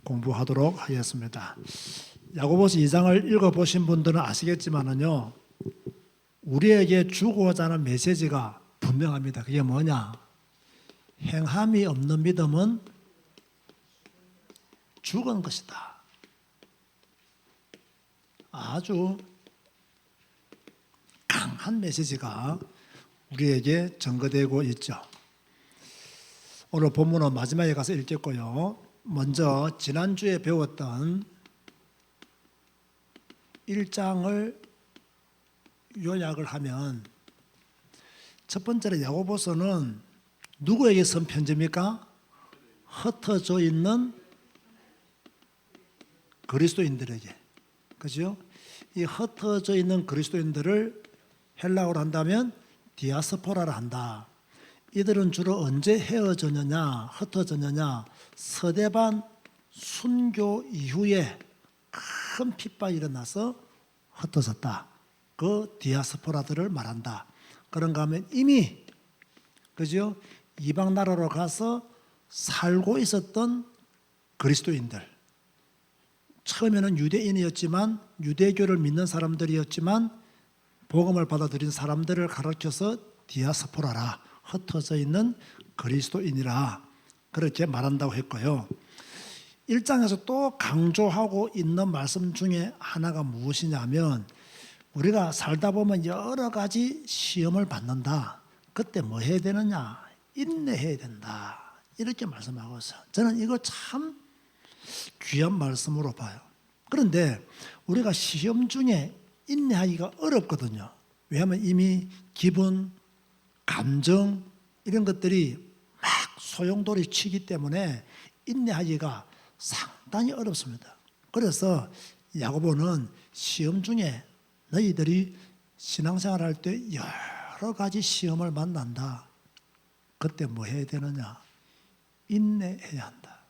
공부하도록 하겠습니다. 야고보서 2장을 읽어보신 분들은 아시겠지만은요, 우리에게 주고자 하는 메시지가 분명합니다. 그게 뭐냐? 행함이 없는 믿음은 죽은 것이다. 아주 강한 메시지가 우리에게 전거되고 있죠. 오늘 본문은 마지막에 가서 읽겠고요. 먼저 지난주에 배웠던 1장을 요약을 하면, 첫 번째로 야고보서는 누구에게 쓴 편지입니까? 흩어져 있는 그리스도인들에게. 그죠? 이 흩어져 있는 그리스도인들을 헬라어로 한다면 디아스포라를 한다. 이들은 주로 언제 헤어졌느냐, 흩어졌느냐? 서대반 순교 이후에 큰 핍박이 일어나서 흩어졌다. 그 디아스포라들을 말한다. 그런가 하면 이미, 그죠? 이방 나라로 가서 살고 있었던 그리스도인들, 처음에는 유대인이었지만 유대교를 믿는 사람들이었지만 복음을 받아들인 사람들을 가르쳐서 디아스포라라, 흩어져 있는 그리스도인이라 그렇게 말한다고 했고요. 1장에서 또 강조하고 있는 말씀 중에 하나가 무엇이냐면, 우리가 살다 보면 여러 가지 시험을 받는다. 그때 뭐 해야 되느냐? 인내해야 된다. 이렇게 말씀하고 있어요. 저는 이거 참 귀한 말씀으로 봐요. 그런데 우리가 시험 중에 인내하기가 어렵거든요. 왜냐하면 이미 기분, 감정 이런 것들이 막 소용돌이 치기 때문에 인내하기가 상당히 어렵습니다. 그래서 야고보는 시험 중에 너희들이 신앙생활할 때 여러 가지 시험을 만난다. 그때 뭐 해야 되느냐? 인내해야 한다.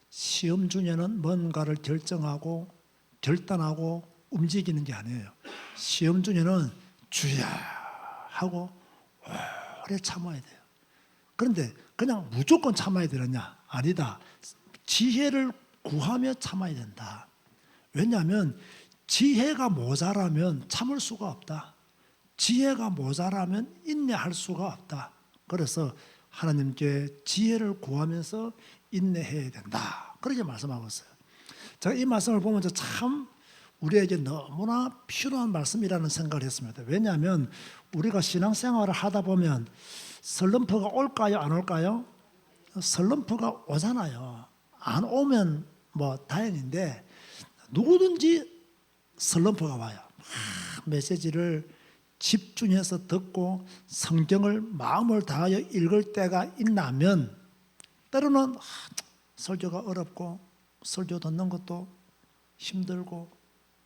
시험 중에는 뭔가를 결정하고 결단하고 움직이는 게 아니에요. 시험 중에는 주야 하고 오래 참아야 돼요. 그런데 그냥 무조건 참아야 되느냐? 아니다. 지혜를 구하며 참아야 된다. 왜냐하면 지혜가 모자라면 참을 수가 없다. 지혜가 모자라면 인내할 수가 없다. 그래서 하나님께 지혜를 구하면서 인내해야 된다. 그렇게 말씀하고 있어요. 제가 이 말씀을 보면서 참 우리에게 너무나 필요한 말씀이라는 생각을 했습니다. 왜냐하면 우리가 신앙생활을 하다 보면 슬럼프가 올까요? 안 올까요? 슬럼프가 오잖아요. 안 오면 뭐 다행인데 누구든지 슬럼프가 와요. 메시지를 집중해서 듣고 성경을 마음을 다하여 읽을 때가 있나면 때로는 설교가 어렵고 설교 듣는 것도 힘들고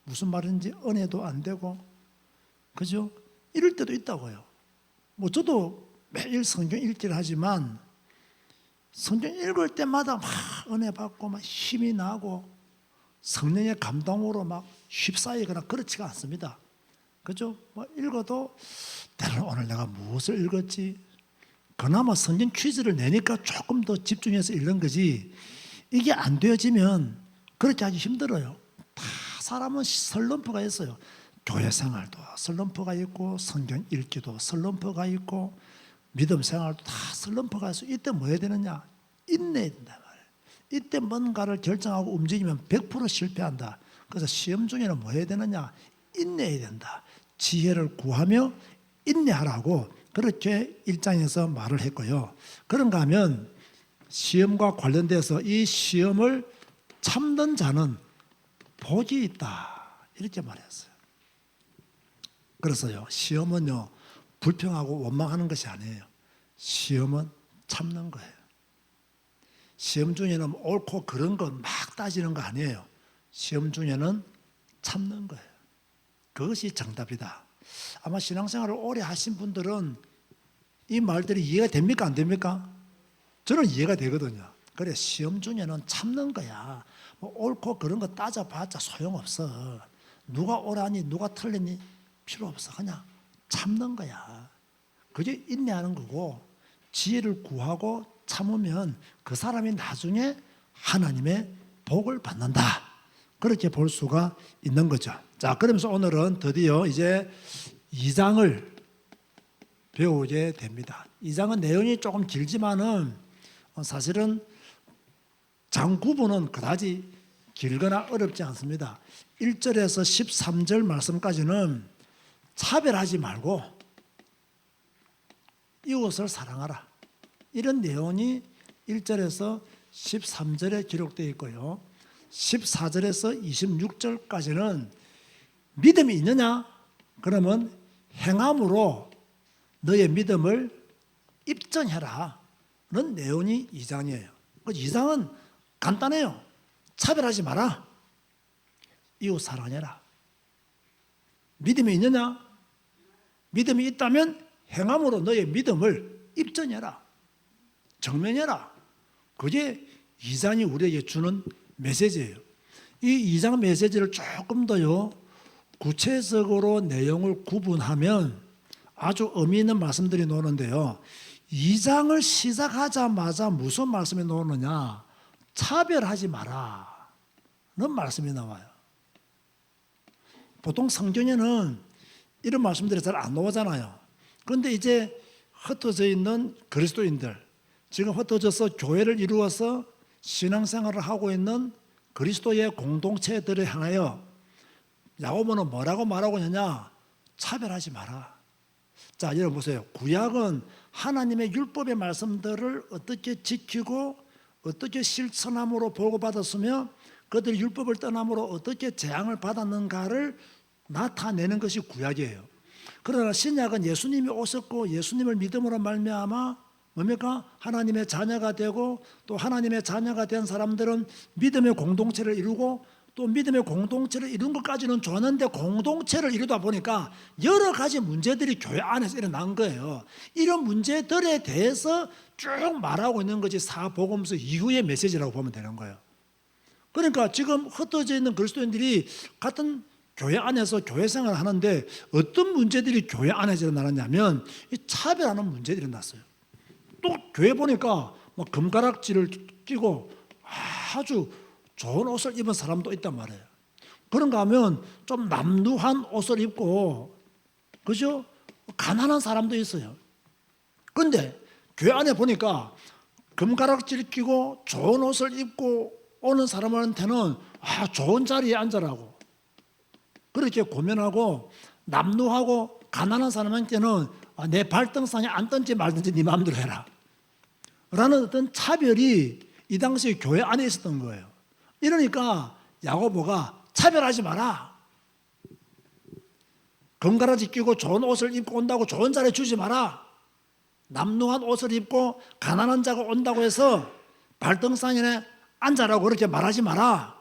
무슨 말인지 은혜도 안 되고, 그죠? 이럴 때도 있다고요. 뭐 저도 매일 성경 읽기를 하지만 성경 읽을 때마다 막 은혜 받고 막 힘이 나고 성령의 감동으로 막 휩싸이거나 그렇지가 않습니다. 그죠? 뭐 읽어도 때로는 오늘 내가 무엇을 읽었지? 그나마 성경 퀴즈를 내니까 조금 더 집중해서 읽는 거지, 이게 안 되어지면 그렇게 하기 힘들어요. 다 사람은 슬럼프가 있어요. 교회 생활도 슬럼프가 있고 성경 읽기도 슬럼프가 있고 믿음 생활도 다 슬럼프가 있어요. 이때 뭐 해야 되느냐? 인내해야 된다 말이에요. 이때 뭔가를 결정하고 움직이면 100% 실패한다. 그래서 시험 중에는 뭐 해야 되느냐? 인내해야 된다. 지혜를 구하며 인내하라고 그렇게 1장에서 말을 했고요. 그런가 하면 시험과 관련돼서 이 시험을 참는 자는 복이 있다. 이렇게 말했어요. 그래서요, 시험은요, 불평하고 원망하는 것이 아니에요. 시험은 참는 거예요. 시험 중에는 옳고 그런 거 막 따지는 거 아니에요. 시험 중에는 참는 거예요. 그것이 정답이다. 아마 신앙생활을 오래 하신 분들은 이 말들이 이해가 됩니까? 안 됩니까? 저는 이해가 되거든요. 그래, 시험 중에는 참는 거야. 뭐 옳고 그런 거 따져봤자 소용없어. 누가 옳아니 누가 틀리니 필요 없어. 그냥 참는 거야. 그게 인내하는 거고, 지혜를 구하고 참으면 그 사람이 나중에 하나님의 복을 받는다. 그렇게 볼 수가 있는 거죠. 자, 그러면서 오늘은 드디어 이제 2장을 배우게 됩니다. 2장은 내용이 조금 길지만은 사실은 장 구분은 그다지 길거나 어렵지 않습니다. 1절에서 13절 말씀까지는 차별하지 말고 이웃을 사랑하라. 이런 내용이 1절에서 13절에 기록되어 있고요. 14절에서 26절까지는 믿음이 있느냐? 그러면 행함으로 너의 믿음을 입증해라. 는 내용이 2장이에요. 그 2장은 간단해요. 차별하지 마라. 이웃 사랑해라. 믿음이 있느냐? 믿음이 있다면 행함으로 너의 믿음을 입증해라. 정면해라. 그게 2장이 우리에게 주는 메시지예요. 이 2장 메시지를 조금 더요 구체적으로 내용을 구분하면 아주 의미 있는 말씀들이 나오는데요. 2장을 시작하자마자 무슨 말씀이 나오느냐? 차별하지 마라 는 말씀이 나와요. 보통 성경에는 이런 말씀들이 잘 안 나오잖아요. 그런데 이제 흩어져 있는 그리스도인들, 지금 흩어져서 교회를 이루어서 신앙생활을 하고 있는 그리스도의 공동체들에 향하여 야고보는 뭐라고 말하고 있느냐? 차별하지 마라. 자, 여러분 보세요. 구약은 하나님의 율법의 말씀들을 어떻게 지키고 어떻게 실천함으로 보고받았으며 그들이 율법을 떠남으로 어떻게 재앙을 받았는가를 나타내는 것이 구약이에요. 그러나 신약은 예수님이 오셨고 예수님을 믿음으로 말미암아 뭡니까? 하나님의 자녀가 되고 또 하나님의 자녀가 된 사람들은 믿음의 공동체를 이루고 또 믿음의 공동체를 이룬 것까지는 좋았는데 공동체를 이루다 보니까 여러 가지 문제들이 교회 안에서 일어난 거예요. 이런 문제들에 대해서 쭉 말하고 있는 것이 사복음서 이후의 메시지라고 보면 되는 거예요. 그러니까 지금 흩어져 있는 그리스도인들이 같은 교회 안에서 교회 생활을 하는데 어떤 문제들이 교회 안에서 일어나느냐면 이 차별하는 문제들이 일어났어요. 또 교회 보니까 뭐 금가락지를 끼고 아주 좋은 옷을 입은 사람도 있단 말이에요. 그런가 하면 좀 남루한 옷을 입고 그죠? 가난한 사람도 있어요. 그런데 교회 안에 보니까 금가락지를 끼고 좋은 옷을 입고 오는 사람한테는 좋은 자리에 앉으라고 그렇게 고면하고 남루하고 가난한 사람한테는 내 발등상에 앉든지 말든지 네 마음대로 해라 라는 어떤 차별이 이 당시 교회 안에 있었던 거예요. 이러니까 야고보가 차별하지 마라. 금가라지 끼고 좋은 옷을 입고 온다고 좋은 자리에 주지 마라. 남루한 옷을 입고 가난한 자가 온다고 해서 발등상에 앉아라고 그렇게 말하지 마라.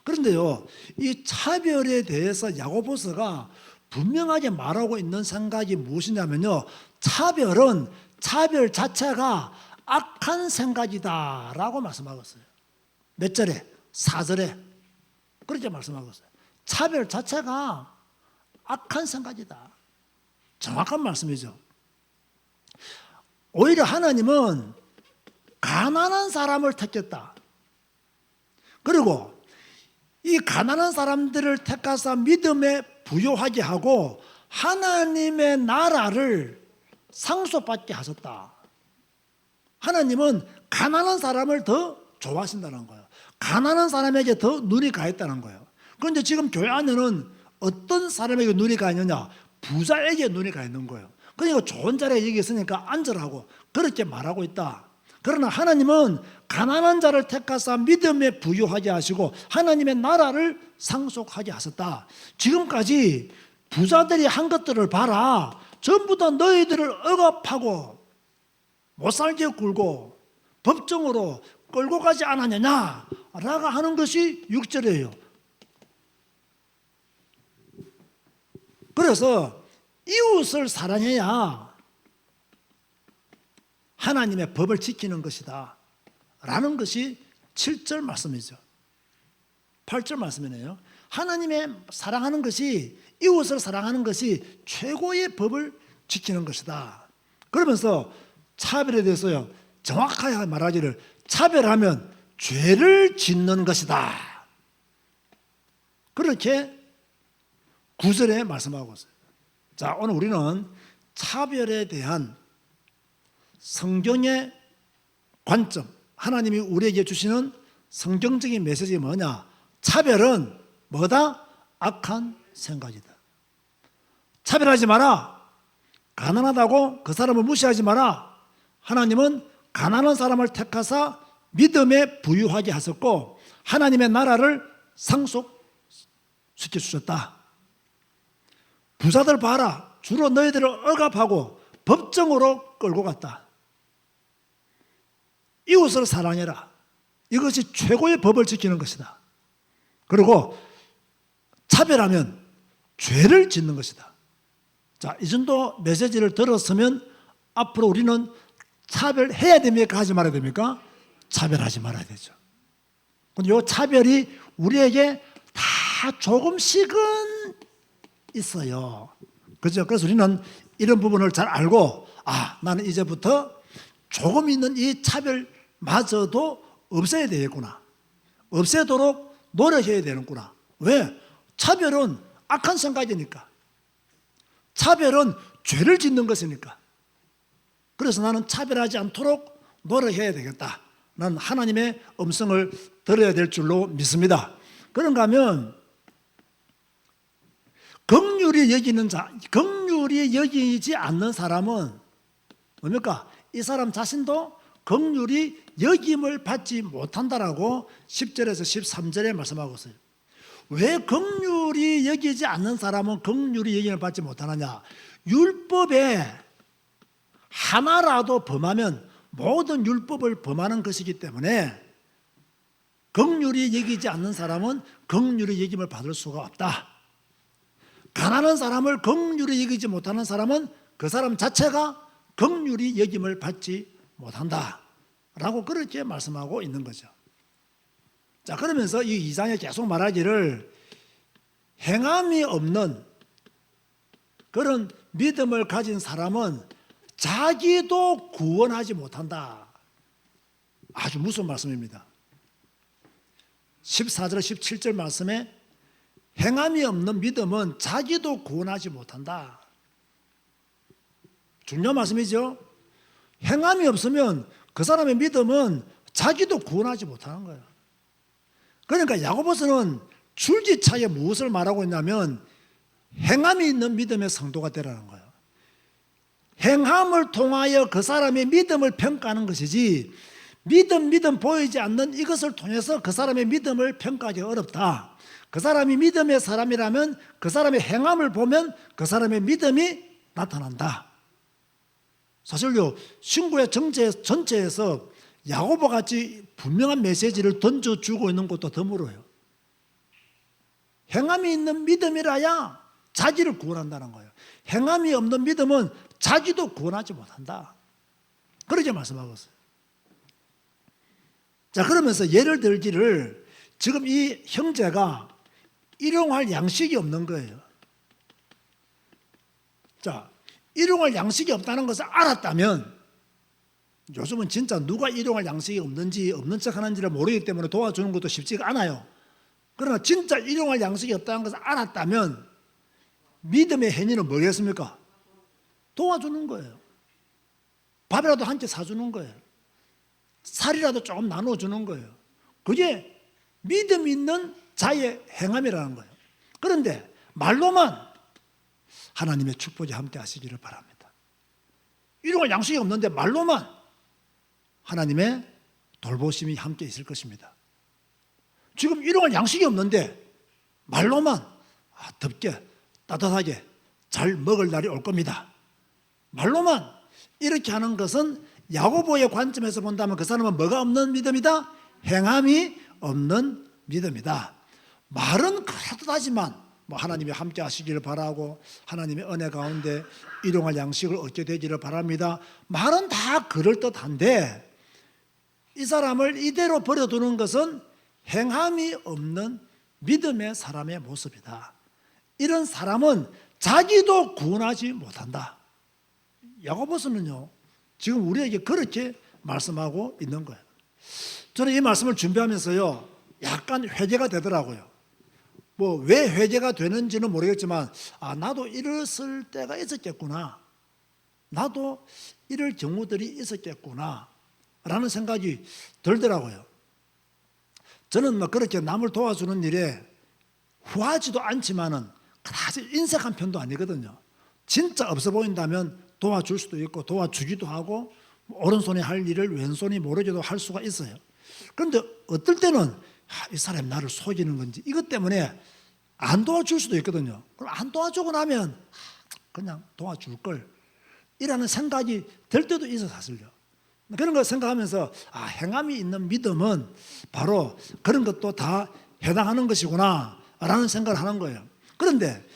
그런데요, 이 차별에 대해서 야고보서가 분명하게 말하고 있는 생각이 무엇이냐면요, 차별은 차별 자체가 악한 생각이다 라고 말씀하고 있어요. 몇 절에? 4절에 그렇게 말씀하고 있어요. 차별 자체가 악한 생각이다. 정확한 말씀이죠. 오히려 하나님은 가난한 사람을 택했다. 그리고 이 가난한 사람들을 택하사 믿음에 부요하게 하고 하나님의 나라를 상속받게 하셨다. 하나님은 가난한 사람을 더 좋아하신다는 거예요. 가난한 사람에게 더 눈이 가 있다는 거예요. 그런데 지금 교회 안에는 어떤 사람에게 눈이 가 있느냐? 부자에게 눈이 가 있는 거예요. 그러니까 좋은 자리에 여기 있으니까 앉으라고 그렇게 말하고 있다. 그러나 하나님은 가난한 자를 택하사 믿음에 부유하게 하시고 하나님의 나라를 상속하게 하셨다. 지금까지 부자들이 한 것들을 봐라. 전부 다 너희들을 억압하고 못살게 굴고 법정으로 끌고 가지 않았느냐 라고 하는 것이 6절이에요. 그래서 이웃을 사랑해야 하나님의 법을 지키는 것이다 라는 것이 7절 말씀이죠. 8절 말씀이네요. 하나님의 사랑하는 것이 이웃을 사랑하는 것이 최고의 법을 지키는 것이다. 그러면서 차별에 대해서요 정확하게 말하기를 차별하면 죄를 짓는 것이다. 그렇게 9절에 말씀하고 있어요. 자, 오늘 우리는 차별에 대한 성경의 관점, 하나님이 우리에게 주시는 성경적인 메시지가 뭐냐? 차별은 뭐다? 악한 생각이다. 차별하지 마라. 가난하다고 그 사람을 무시하지 마라. 하나님은 가난한 사람을 택하사 믿음에 부유하게 하셨고 하나님의 나라를 상속시켜 주셨다. 부자들 봐라. 주로 너희들을 억압하고 법정으로 끌고 갔다. 이웃을 사랑해라. 이것이 최고의 법을 지키는 것이다. 그리고 차별하면 죄를 짓는 것이다. 자, 이 정도 메시지를 들었으면 앞으로 우리는 차별해야 됩니까? 하지 말아야 됩니까? 차별하지 말아야 되죠. 근데 이 차별이 우리에게 다 조금씩은 있어요. 그죠? 그래서 우리는 이런 부분을 잘 알고, 나는 이제부터 조금 있는 이 차별마저도 없애야 되겠구나. 없애도록 노력해야 되는구나. 왜? 차별은 악한 생각이니까. 차별은 죄를 짓는 것이니까. 그래서 나는 차별하지 않도록 노력해야 되겠다. 나는 하나님의 음성을 들어야 될 줄로 믿습니다. 그런가 하면 긍휼히 여기지 않는 사람은 뭡니까? 이 사람 자신도 긍휼히 여김을 받지 못한다라고 10절에서 13절에 말씀하고 있어요. 왜 긍휼히 여기지 않는 사람은 긍휼히 여김을 받지 못하느냐? 율법에 하나라도 범하면 모든 율법을 범하는 것이기 때문에 긍휼히 여기지 않는 사람은 긍휼히 여김을 받을 수가 없다. 가난한 사람을 긍휼히 여기지 못하는 사람은 그 사람 자체가 긍휼히 여김을 받지 못한다 라고 그렇게 말씀하고 있는 거죠. 자, 그러면서 이 2장에 계속 말하기를 행함이 없는 그런 믿음을 가진 사람은 자기도 구원하지 못한다. 아주 무서운 말씀입니다. 14절 17절 말씀에 행함이 없는 믿음은 자기도 구원하지 못한다. 중요한 말씀이죠. 행함이 없으면 그 사람의 믿음은 자기도 구원하지 못하는 거예요. 그러니까 야고보서는 줄기차게 무엇을 말하고 있냐면 행함이 있는 믿음의 성도가 되라는 거예요. 행함을 통하여 그 사람의 믿음을 평가하는 것이지 믿음 보이지 않는 이것을 통해서 그 사람의 믿음을 평가하기 어렵다. 그 사람이 믿음의 사람이라면 그 사람의 행함을 보면 그 사람의 믿음이 나타난다. 사실요, 신구의 정체 전체에서 야고보같이 분명한 메시지를 던져주고 있는 것도 드물어요. 행함이 있는 믿음이라야 자기를 구원한다는 거예요. 행함이 없는 믿음은 자기도 구원하지 못한다. 그렇게 말씀하고 있어요. 자, 그러면서 예를 들기를 지금 이 형제가 일용할 양식이 없는 거예요. 자, 일용할 양식이 없다는 것을 알았다면, 요즘은 진짜 누가 일용할 양식이 없는지 없는 척 하는지를 모르기 때문에 도와주는 것도 쉽지가 않아요. 그러나 진짜 일용할 양식이 없다는 것을 알았다면 믿음의 행위는 뭐겠습니까? 도와주는 거예요. 밥이라도 한 끼 사주는 거예요. 살이라도 조금 나눠주는 거예요. 그게 믿음 있는 자의 행함이라는 거예요. 그런데 말로만 하나님의 축복이 함께 하시기를 바랍니다. 일용할 양식이 없는데 말로만 하나님의 돌보심이 함께 있을 것입니다. 지금 일용할 양식이 없는데 말로만 덥게 따뜻하게 잘 먹을 날이 올 겁니다. 말로만 이렇게 하는 것은 야고보의 관점에서 본다면 그 사람은 뭐가 없는 믿음이다? 행함이 없는 믿음이다. 말은 그렇듯하지만 하나님이 함께 하시기를 바라고 하나님의 은혜 가운데 일용할 양식을 얻게 되기를 바랍니다. 말은 다 그럴듯한데 이 사람을 이대로 버려두는 것은 행함이 없는 믿음의 사람의 모습이다. 이런 사람은 자기도 구원하지 못한다. 야고보서는요, 지금 우리에게 그렇게 말씀하고 있는 거예요. 저는 이 말씀을 준비하면서요, 약간 회개가 되더라고요. 뭐 왜 회개가 되는지는 모르겠지만, 나도 이랬을 때가 있었겠구나, 나도 이럴 경우들이 있었겠구나 라는 생각이 들더라고요. 저는 뭐 그렇게 남을 도와주는 일에 후하지도 않지만은 그다지 인색한 편도 아니거든요. 진짜 없어 보인다면 도와줄 수도 있고 도와주기도 하고, 오른손이 할 일을 왼손이 모르게도 할 수가 있어요. 그런데 어떨 때는 이 사람이 나를 속이는 건지 이것 때문에 안 도와줄 수도 있거든요. 그럼 안 도와주고 나면 그냥 도와줄 걸 이라는 생각이 들 때도 있어 사실요. 그런 걸 생각하면서 행함이 있는 믿음은 바로 그런 것도 다 해당하는 것이구나 라는 생각을 하는 거예요. 그런데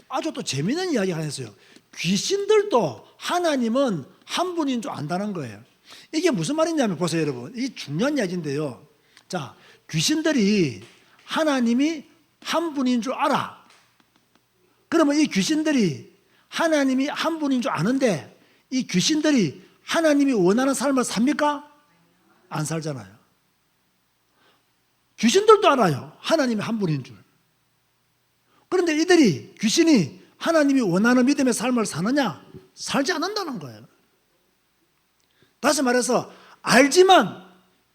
아주 또 재미있는 이야기가 하나 있어요. 귀신들도 하나님은 한 분인 줄 안다는 거예요. 이게 무슨 말이냐면 보세요 여러분, 이게 중요한 이야기인데요. 자, 귀신들이 하나님이 한 분인 줄 알아. 그러면 이 귀신들이 하나님이 한 분인 줄 아는데 이 귀신들이 하나님이 원하는 삶을 삽니까? 안 살잖아요. 귀신들도 알아요, 하나님이 한 분인 줄. 그런데 이들이, 귀신이 하나님이 원하는 믿음의 삶을 사느냐? 살지 않는다는 거예요. 다시 말해서 알지만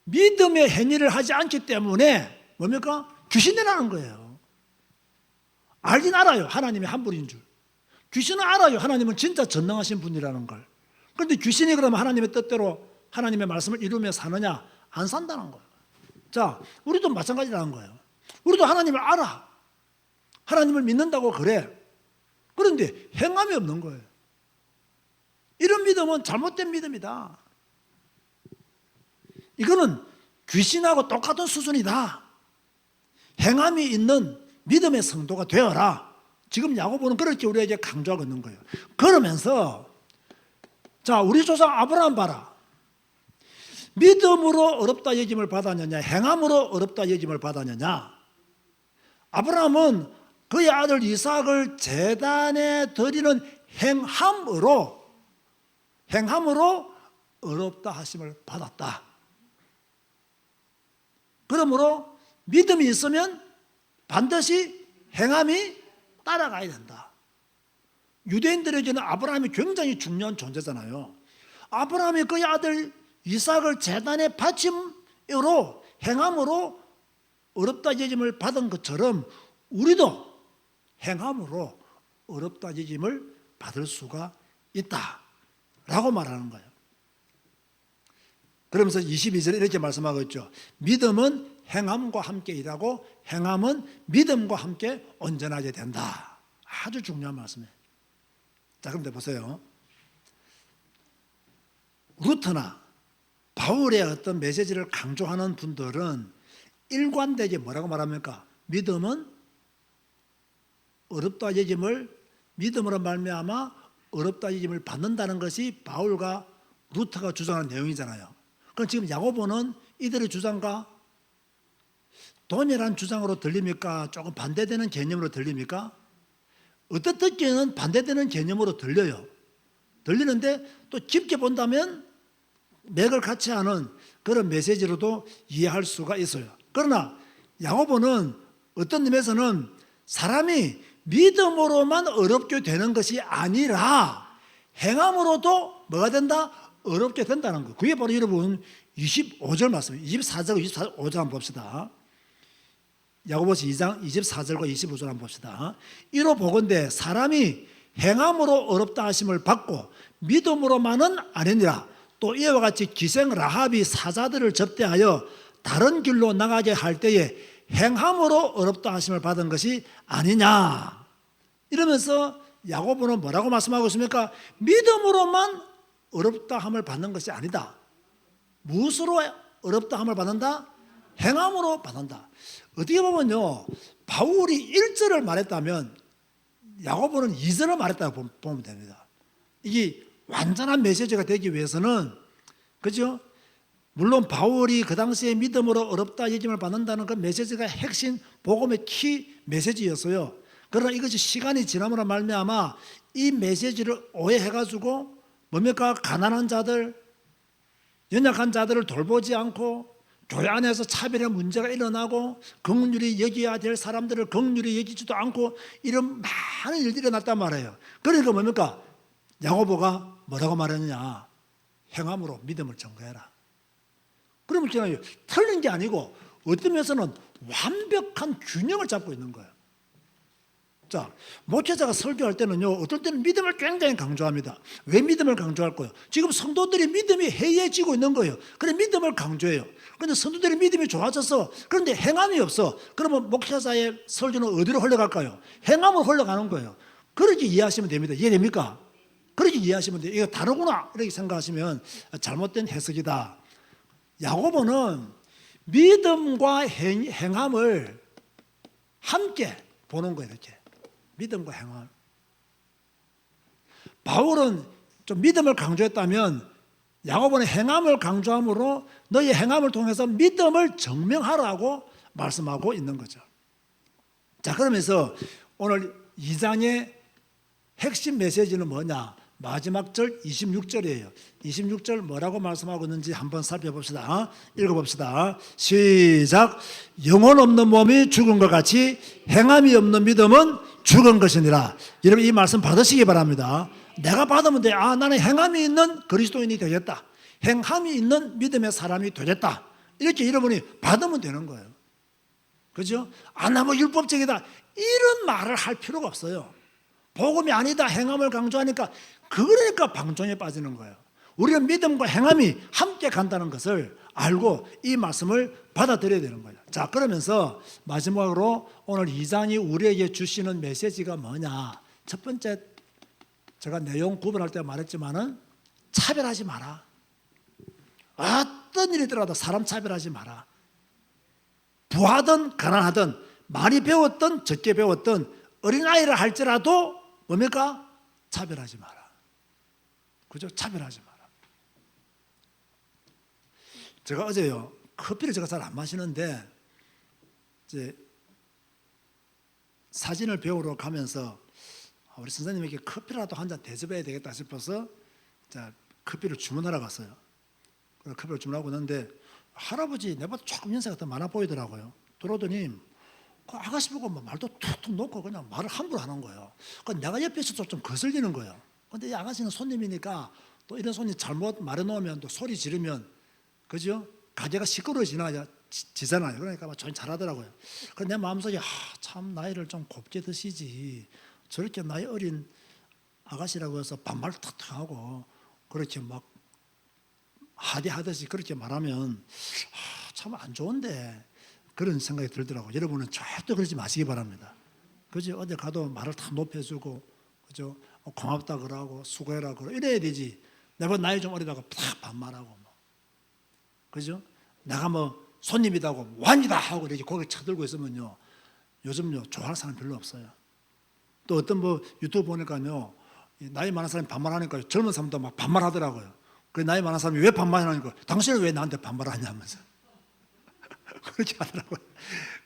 믿음의 행위를 하지 않기 때문에 뭡니까? 귀신이라는 거예요. 알긴 알아요, 하나님이 한 분인 줄. 귀신은 알아요, 하나님은 진짜 전능하신 분이라는 걸. 그런데 귀신이 그러면 하나님의 뜻대로 하나님의 말씀을 이루며 사느냐? 안 산다는 거예요. 자, 우리도 마찬가지라는 거예요. 우리도 하나님을 알아, 하나님을 믿는다고 그래. 그런데 행함이 없는 거예요. 이런 믿음은 잘못된 믿음이다. 이거는 귀신하고 똑같은 수준이다. 행함이 있는 믿음의 성도가 되어라. 지금 야고보는 그렇게 우리에게 강조하고 있는 거예요. 그러면서 자, 우리 조상 아브라함 봐라. 믿음으로 어렵다 여김을 받았느냐, 행함으로 어렵다 여김을 받았느냐. 아브라함은 그의 아들 이삭을 제단에 드리는 행함으로 어렵다 하심을 받았다. 그러므로 믿음이 있으면 반드시 행함이 따라가야 된다. 유대인들에게는 아브라함이 굉장히 중요한 존재잖아요. 아브라함이 그의 아들 이삭을 제단에 바침으로 행함으로 어렵다 여김을 받은 것처럼 우리도 행함으로 어렵다 여김을 받을 수가 있다라고 말하는 거예요. 그러면서 22절에 이렇게 말씀하고 있죠. 믿음은 행함과 함께 일하고 행함은 믿음과 함께 온전하게 된다. 아주 중요한 말씀이에요. 자, 그런데 보세요. 루터나 바울의 어떤 메시지를 강조하는 분들은 일관되게 뭐라고 말합니까? 믿음은 어렵다 여김을, 믿음으로 말미암아 어렵다 여김을 받는다는 것이 바울과 루터가 주장하는 내용이잖아요. 그럼 지금 야고보는 이들의 주장과 동일한 주장으로 들립니까? 조금 반대되는 개념으로 들립니까? 어떤 때는 반대되는 개념으로 들려요. 들리는데 또 깊게 본다면 맥을 같이 하는 그런 메시지로도 이해할 수가 있어요. 그러나 야고보는 어떤 의미에서는 사람이 믿음으로만 어렵게 되는 것이 아니라 행함으로도 뭐가 된다? 어렵게 된다는 거. 그게 바로 여러분 25절 말씀이에요. 24절, 25절 한번 봅시다. 야고보서 2장 24절과 25절 한번 봅시다. 이로 보건대 사람이 행함으로 어렵다 하심을 받고 믿음으로만은 아니니라. 또 이와 같이 기생 라합이 사자들을 접대하여 다른 길로 나가게 할 때에 행함으로 어렵다 하심을 받은 것이 아니냐. 이러면서 야고보는 뭐라고 말씀하고 있습니까? 믿음으로만 어렵다 함을 받는 것이 아니다. 무엇으로 어렵다 함을 받는다? 행함으로 받는다. 어떻게 보면요, 바울이 1절을 말했다면 야고보는 2절을 말했다고 보면 됩니다. 이게 완전한 메시지가 되기 위해서는, 그죠? 물론 바울이 그 당시에 믿음으로 어렵다 여김을 받는다는 그 메시지가 핵심 복음의 키 메시지였어요. 그러나 이것이 시간이 지남으로 말미암아 이 메시지를 오해해가지고 뭡니까? 가난한 자들, 연약한 자들을 돌보지 않고 교회 안에서 차별의 문제가 일어나고 긍휼히 여겨야 될 사람들을 긍휼히 여기지도 않고 이런 많은 일들이 일어났단 말이에요. 그러니까 뭡니까? 야고보가 뭐라고 말했느냐? 행함으로 믿음을 증거해라. 그러면 있잖아요, 틀린 게 아니고 어떤 면에서는 완벽한 균형을 잡고 있는 거예요. 자, 목회자가 설교할 때는요, 어떨 때는 믿음을 굉장히 강조합니다. 왜 믿음을 강조할 거예요? 지금 성도들이 믿음이 해이해지고 있는 거예요. 그래 믿음을 강조해요. 그런데 성도들이 믿음이 좋아졌어. 그런데 행함이 없어. 그러면 목회자의 설교는 어디로 흘러갈까요? 행함으로 흘러가는 거예요. 그렇게 이해하시면 됩니다. 이해됩니까? 그렇게 이해하시면 돼요. 이거 다르구나 이렇게 생각하시면 잘못된 해석이다. 야고보는 믿음과 행함을 함께 보는 거예요. 이렇게 믿음과 행함. 바울은 좀 믿음을 강조했다면 야고보는 행함을 강조함으로 너의 행함을 통해서 믿음을 증명하라고 말씀하고 있는 거죠. 자, 그러면서 오늘 2장의 핵심 메시지는 뭐냐? 마지막 절 26절이에요. 26절 뭐라고 말씀하고 있는지 한번 살펴봅시다. 읽어봅시다. 시작. 영혼 없는 몸이 죽은 것 같이 행함이 없는 믿음은 죽은 것이니라. 여러분 이 말씀 받으시기 바랍니다. 내가 받으면 돼. 아, 나는 행함이 있는 그리스도인이 되겠다. 행함이 있는 믿음의 사람이 되겠다. 이렇게 여러분이 받으면 되는 거예요. 그죠? 아, 나 뭐 율법적이다. 이런 말을 할 필요가 없어요. 복음이 아니다. 행함을 강조하니까 그러니까 방종에 빠지는 거예요. 우리는 믿음과 행함이 함께 간다는 것을 알고 이 말씀을 받아들여야 되는 거예요. 자, 그러면서 마지막으로 오늘 2장이 우리에게 주시는 메시지가 뭐냐? 첫 번째, 제가 내용 구분할 때 말했지만은 차별하지 마라. 어떤 일이 있더라도 사람 차별하지 마라. 부하든 가난하든 많이 배웠든 적게 배웠든 어린아이를 할지라도 뭡니까? 차별하지 마라. 그죠? 차별하지 마라. 제가 어제요, 커피를 제가 잘 안 마시는데 이제 사진을 배우러 가면서 우리 선생님에게 커피라도 한 잔 대접해야 되겠다 싶어서 자, 커피를 주문하러 갔어요. 그래서 커피를 주문하고 있는데 할아버지 내보다 조금 연세가 더 많아 보이더라고요. 들어오더니 그 아가씨 보고 뭐 말도 툭툭 놓고 그냥 말을 함부로 하는 거예요. 그러니까 내가 옆에 있어서 좀 거슬리는 거예요. 근데 이 아가씨는 손님이니까 또 이런 손님 잘못 말해놓으면 또 소리 지르면 그죠? 가게가 시끄러워지잖아요. 그러니까 막 좀 잘하더라고요. 그래서 내 마음속에 참 나이를 좀 곱게 드시지. 저렇게 나이 어린 아가씨라고 해서 반말 탁탁 하고 그렇게 막 하대하듯이 그렇게 말하면 참 안 좋은데 그런 생각이 들더라고요. 여러분은 절대 그러지 마시기 바랍니다. 그죠? 어디 가도 말을 다 높여주고 그죠? 고맙다 그러고 수고해라 그러고 이래야 되지. 내가 나이 좀 어리다고 탁 반말하고 뭐. 그죠? 내가 뭐 손님이다고 완이다 하고 이렇게 고개 쳐들고 있으면요. 요즘요 좋아하는 사람 별로 없어요. 또 어떤 뭐 유튜브 보니까요. 나이 많은 사람이 반말하니까 젊은 사람도 막 반말하더라고요. 그 나이 많은 사람이 왜 반말하니까 당신은 왜 나한테 반말하냐면서 그렇게 하더라고요.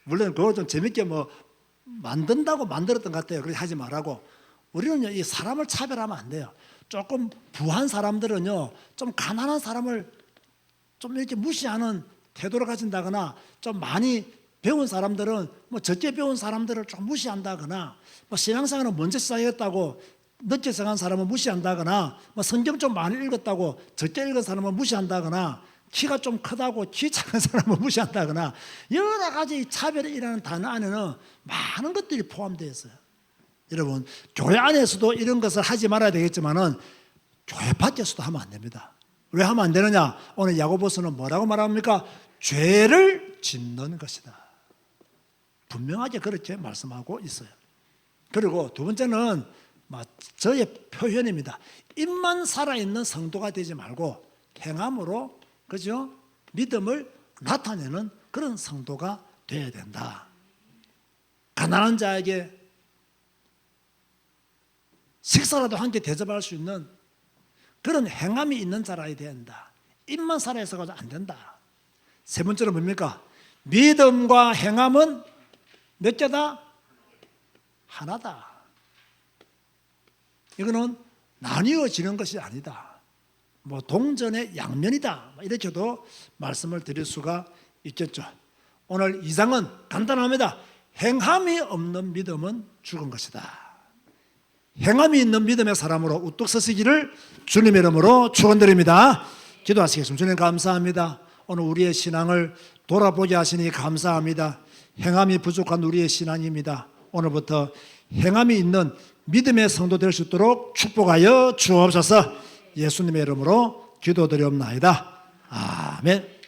물론 그걸 좀 재밌게 뭐 만든다고 만들었던 것 같아요. 그렇게 하지 말라고. 우리는 이 사람을 차별하면 안 돼요. 조금 부한 사람들은요, 좀 가난한 사람을 좀 이렇게 무시하는 태도를 가진다거나, 좀 많이 배운 사람들은 뭐 적게 배운 사람들을 좀 무시한다거나, 뭐 신앙생활은 먼저 시작했다고 늦게 시작한 사람은 무시한다거나, 뭐 성경 좀 많이 읽었다고 적게 읽은 사람은 무시한다거나, 키가 좀 크다고 키 작은 사람은 무시한다거나, 여러 가지 차별이라는 단어 안에는 많은 것들이 포함되어 있어요. 여러분, 교회 안에서도 이런 것을 하지 말아야 되겠지만은 교회 밖에서도 하면 안 됩니다. 왜 하면 안 되느냐? 오늘 야고보서는 뭐라고 말합니까? 죄를 짓는 것이다. 분명하게 그렇게 말씀하고 있어요. 그리고 두 번째는 저의 표현입니다. 입만 살아있는 성도가 되지 말고 행함으로 그죠? 믿음을 나타내는 그런 성도가 되어야 된다. 가난한 자에게 식사라도 함께 대접할 수 있는 그런 행함이 있는 자라야 된다. 입만 살아있어서 안 된다. 세 번째는 뭡니까? 믿음과 행함은 몇 개다? 하나다. 이거는 나뉘어지는 것이 아니다. 뭐 동전의 양면이다. 이렇게도 말씀을 드릴 수가 있겠죠. 오늘 이상은 간단합니다. 행함이 없는 믿음은 죽은 것이다. 행함이 있는 믿음의 사람으로 우뚝 서시기를 주님의 이름으로 축원드립니다. 기도하시겠습니다. 주님 감사합니다. 오늘 우리의 신앙을 돌아보게 하시니 감사합니다. 행함이 부족한 우리의 신앙입니다. 오늘부터 행함이 있는 믿음의 성도 될 수 있도록 축복하여 주옵소서. 예수님의 이름으로 기도드리옵나이다. 아멘.